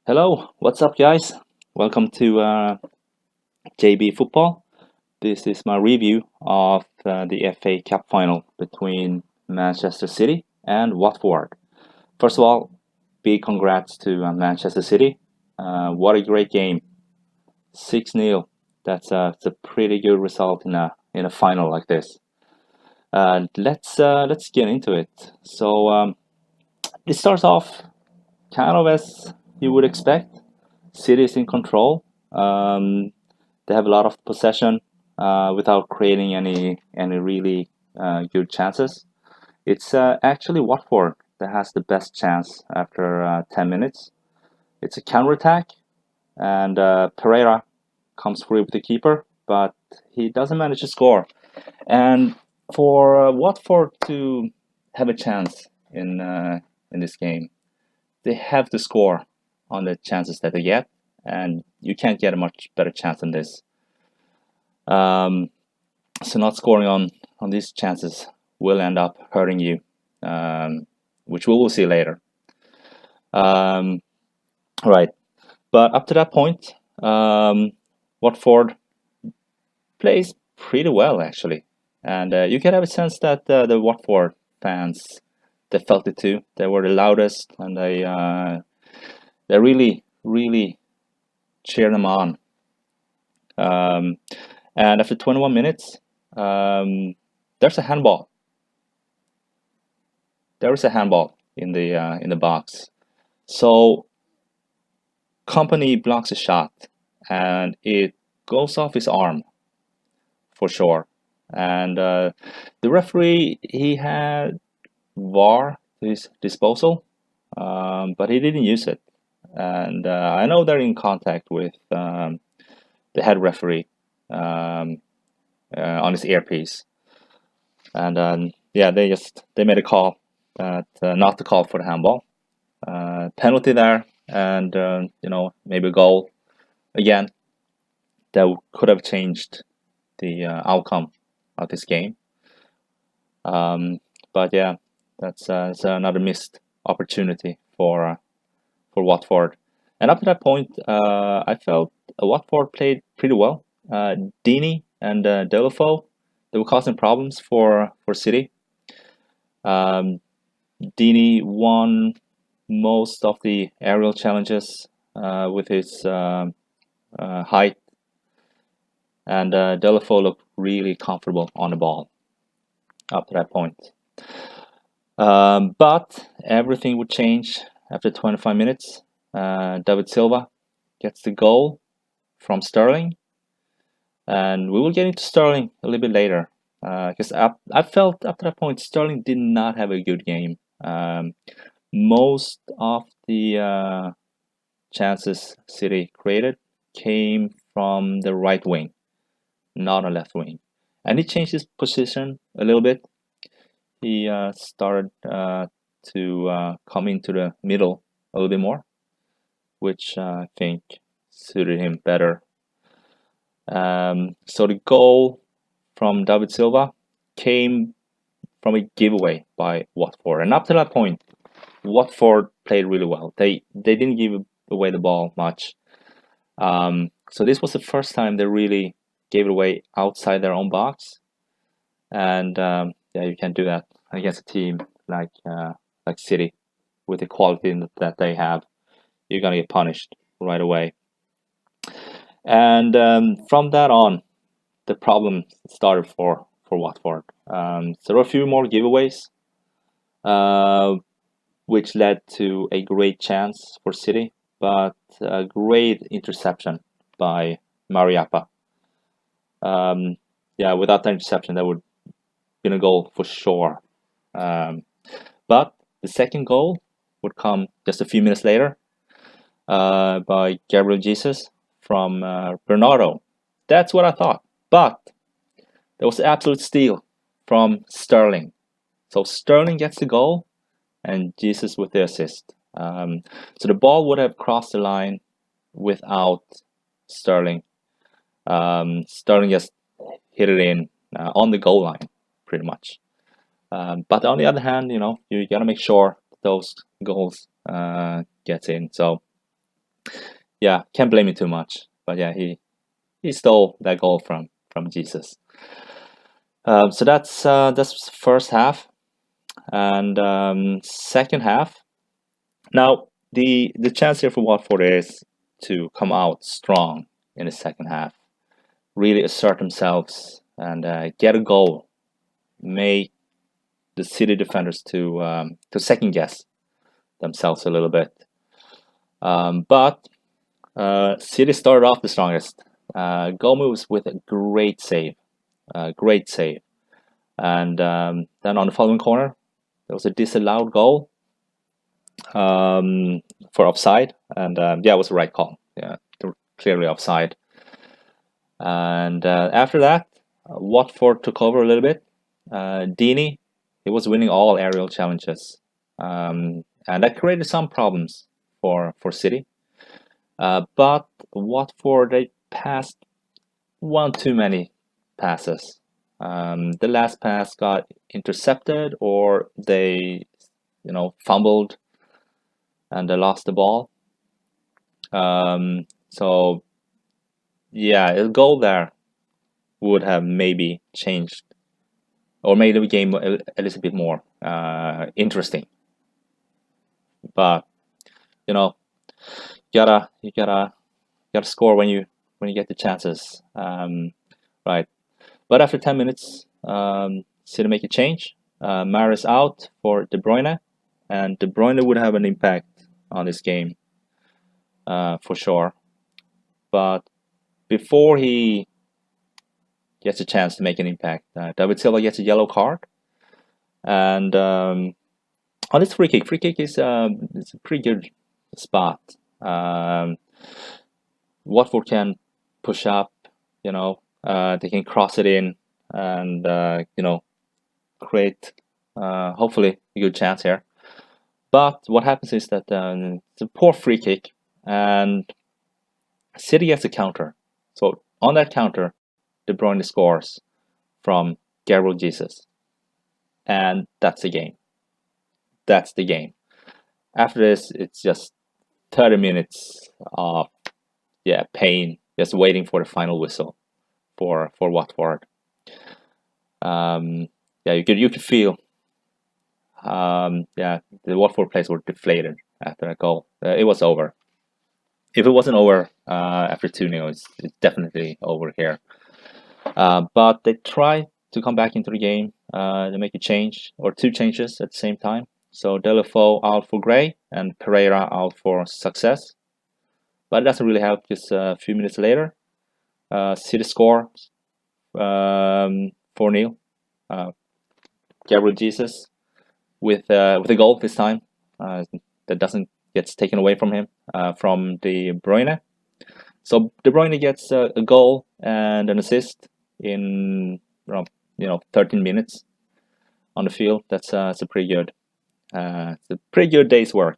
Hello, what's up, guys? Welcome to JB Football. This is my review of the FA Cup final between Manchester City and Watford. First of all, big congrats to Manchester City. What a great game! 6-0. That's a pretty good result in a final like this. Let's get into it. It starts off kind of as you would expect. City is in control. They have a lot of possession without creating any really good chances. It's actually Watford that has the best chance after 10 minutes. It's a counterattack, and Pereira comes through with the keeper, but he doesn't manage to score. And for Watford to have a chance in this game, they have to score on the chances that they get, and you can't get a much better chance than this. Um, so not scoring on these chances will end up hurting you, which we will see later. Um, right, but up to that point, Watford plays pretty well actually, and you can have a sense that the Watford fans they felt it too. They were the loudest, and they really cheered them on. Um, and after 21 minutes, there's a handball. There is a handball in the box. So Company blocks a shot, and it goes off his arm for sure. And the referee he had VAR to his disposal, but he didn't use it. And I know they're in contact with the head referee on his earpiece, and yeah, they made a call that not to call for the handball, penalty there, and maybe a goal again that could have changed the outcome of this game. But yeah, that's another missed opportunity for Watford. And up to that point, I felt Watford played pretty well. Dini and Delafo, they were causing problems for City. Dini won most of the aerial challenges with his height, and Delafo looked really comfortable on the ball up to that point. But everything would change after 25 minutes. David Silva gets the goal from Sterling, and we will get into Sterling a little bit later, because I felt up to that point Sterling did not have a good game. Most of the chances City created came from the right wing, not a left wing, and he changed his position a little bit. He started to come into the middle a little bit more, which I think suited him better. So the goal from David Silva came from a giveaway by Watford, and up to that point, Watford played really well. They didn't give away the ball much. So this was the first time they really gave it away outside their own box, and yeah, you can't do that against a team like City with the quality that they have. You're gonna get punished right away. And from that on, the problem started for Watford. So there were a few more giveaways, which led to a great chance for City, but a great interception by Mariappa. Yeah, without that interception, that would have been a goal for sure. But the second goal would come just a few minutes later by Gabriel Jesus from Bernardo. That's what I thought. But there was an absolute steal from Sterling. So Sterling gets the goal, and Jesus with the assist. So the ball would have crossed the line without Sterling. Sterling just hit it in on the goal line, pretty much. But on the other hand, you gotta make sure those goals gets in. So yeah, can't blame him too much. But yeah, he stole that goal from Jesus. So that's first half, and second half. Now the chance here for Watford is to come out strong in the second half, really assert themselves and get a goal, make the City defenders to second guess themselves a little bit. But City started off the strongest. Gomez with a great save, and then on the following corner there was a disallowed goal for offside, and yeah, it was the right call. Yeah, clearly offside. And after that, Watford took over a little bit. Deeney, he was winning all aerial challenges, and that created some problems for City. But Watford, they passed one too many passes. The last pass got intercepted, or they, fumbled and they lost the ball. So yeah, a goal there would have maybe changed or made the game a little bit more interesting. But you know, you gotta score when you get the chances, right? But after 10 minutes, City make a change. Mahrez out for De Bruyne, and De Bruyne would have an impact on this game for sure. But before he gets a chance to make an impact, David Silva gets a yellow card, and on this free kick is it's a pretty good spot. Watford can push up, they can cross it in, and create hopefully a good chance here. But what happens is that it's a poor free kick, and City gets a counter. So on that counter, De Bruyne scores from Gabriel Jesus, and that's the game. That's the game. After this, it's just 30 minutes of pain, just waiting for the final whistle for Watford. You could feel the Watford players were deflated after that goal. It was over. If it wasn't over after 2-0, it's definitely over here. But they try to come back into the game. They make a change or two changes at the same time. So Deulofeu out for Gray and Pereira out for Success. But it doesn't really help because a few minutes later, City score 4-0. Gabriel Jesus with a goal this time that doesn't get taken away from him from De Bruyne. So De Bruyne gets a goal and an assist in 13 minutes on the field. That's a pretty good. It's a pretty good day's work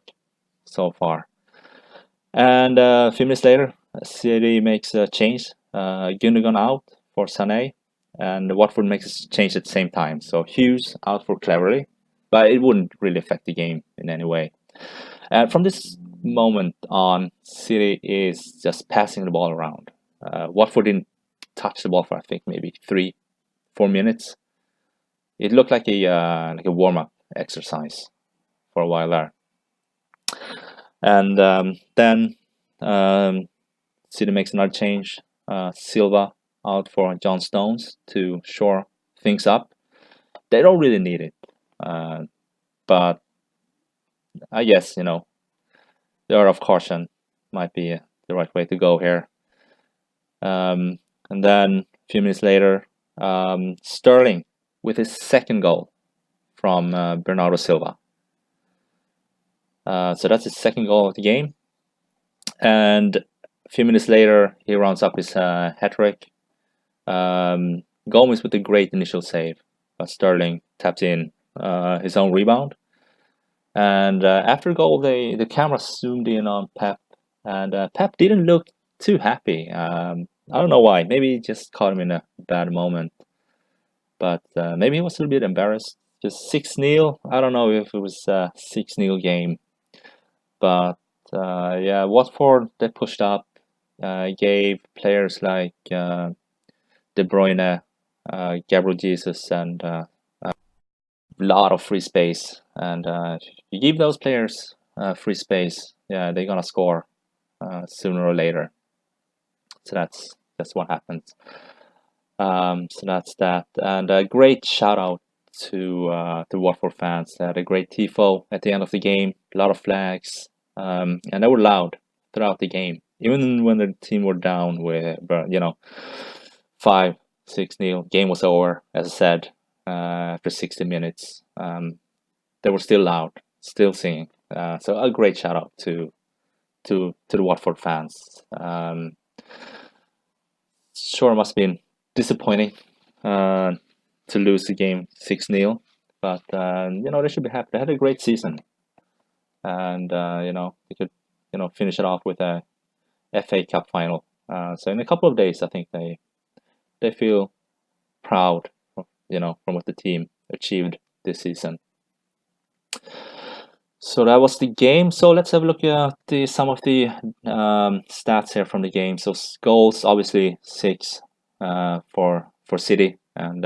so far. And a few minutes later, City makes a change. Gundogan out for Sané, and Watford makes a change at the same time. So Hughes out for Cleverly, but it wouldn't really affect the game in any way. And from this moment on, City is just passing the ball around. Watford didn't touch the ball for I think maybe 3-4 minutes. It looked like a warm-up exercise for a while there. And then City makes another change. Silva out for John Stones to shore things up. They don't really need it, but I guess the art of caution might be the right way to go here. And then a few minutes later, Sterling with his second goal from Bernardo Silva. So that's his second goal of the game. And a few minutes later, he rounds up his hat-trick. Gomez with a great initial save, but Sterling tapped in his own rebound. And after the goal, the camera zoomed in on Pep, and Pep didn't look too happy. I don't know why. Maybe it just caught him in a bad moment. But maybe he was a little bit embarrassed. Just 6-0. I don't know if it was a 6-0 game. But Yeah, Watford, they pushed up, gave players like De Bruyne, Gabriel Jesus, and a lot of free space. And if you give those players free space, yeah, they're gonna score sooner or later. So that's what happens. So that's that. And a great shout out to Watford fans. They had a great tifo at the end of the game. A lot of flags, and they were loud throughout the game, even when the team were down with 5-6 nil. Game was over, as I said, after 60 minutes. They were still loud, still singing. So a great shout out to the Watford fans. Sure, must have been disappointing to lose the game 6-0, but they should be happy. They had a great season, and they could finish it off with a FA Cup final. So in a couple of days, I think they feel proud, from what the team achieved this season. So that was the game. So let's have a look at some of the stats here from the game. So goals, obviously 6 for City and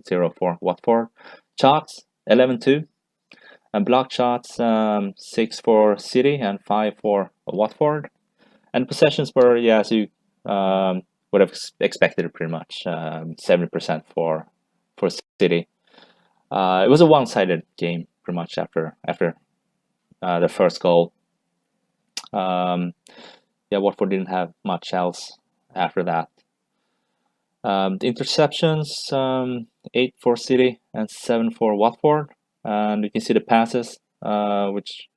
0 for Watford. Shots 11-2, and block shots 6 for City and 5 for Watford. And possessions were, yeah, as you would have expected, pretty much 70% for City. It was a one-sided game pretty much after the first goal. Watford didn't have much else after that. The interceptions, 8 for City and 7 for Watford. And you can see the passes, which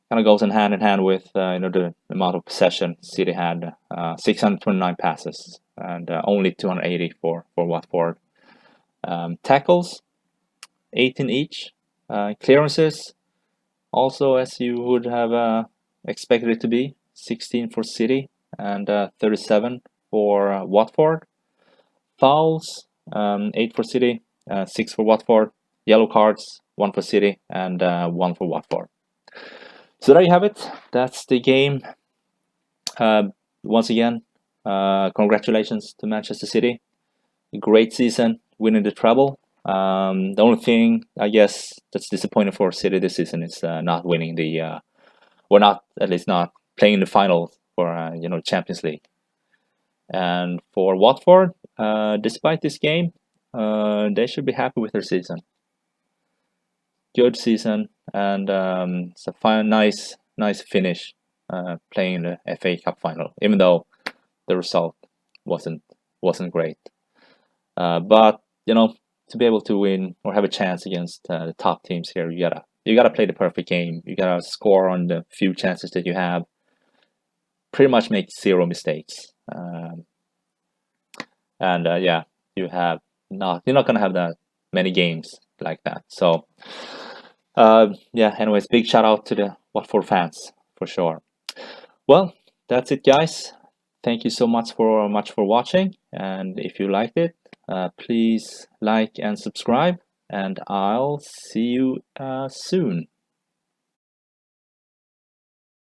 kind of goes in hand with the amount of possession. City had 629 passes and only 280 for Watford. Tackles, 18 each. Clearances, also as you would have expected it to be, 16 for City and 37 for Watford. Fouls, 8 for City, 6 for Watford. Yellow cards, 1 for City and 1 for Watford. So there you have it. That's the game. Once again, congratulations to Manchester City. Great season, winning the treble. The only thing, I guess, that's disappointing for City this season is not winning at least not playing the final for Champions League. And for Watford, despite this game, they should be happy with their season. Good season, and it's a nice finish playing the FA Cup final, even though the result wasn't great. But to be able to win or have a chance against the top teams here, you gotta play the perfect game. You gotta score on the few chances that you have. Pretty much make 0 mistakes. You're not gonna have that many games like that. So anyways, big shout out to the Watford fans for sure. Well, that's it, guys. Thank you so much for watching, and if you liked it, please like and subscribe, and I'll see you soon.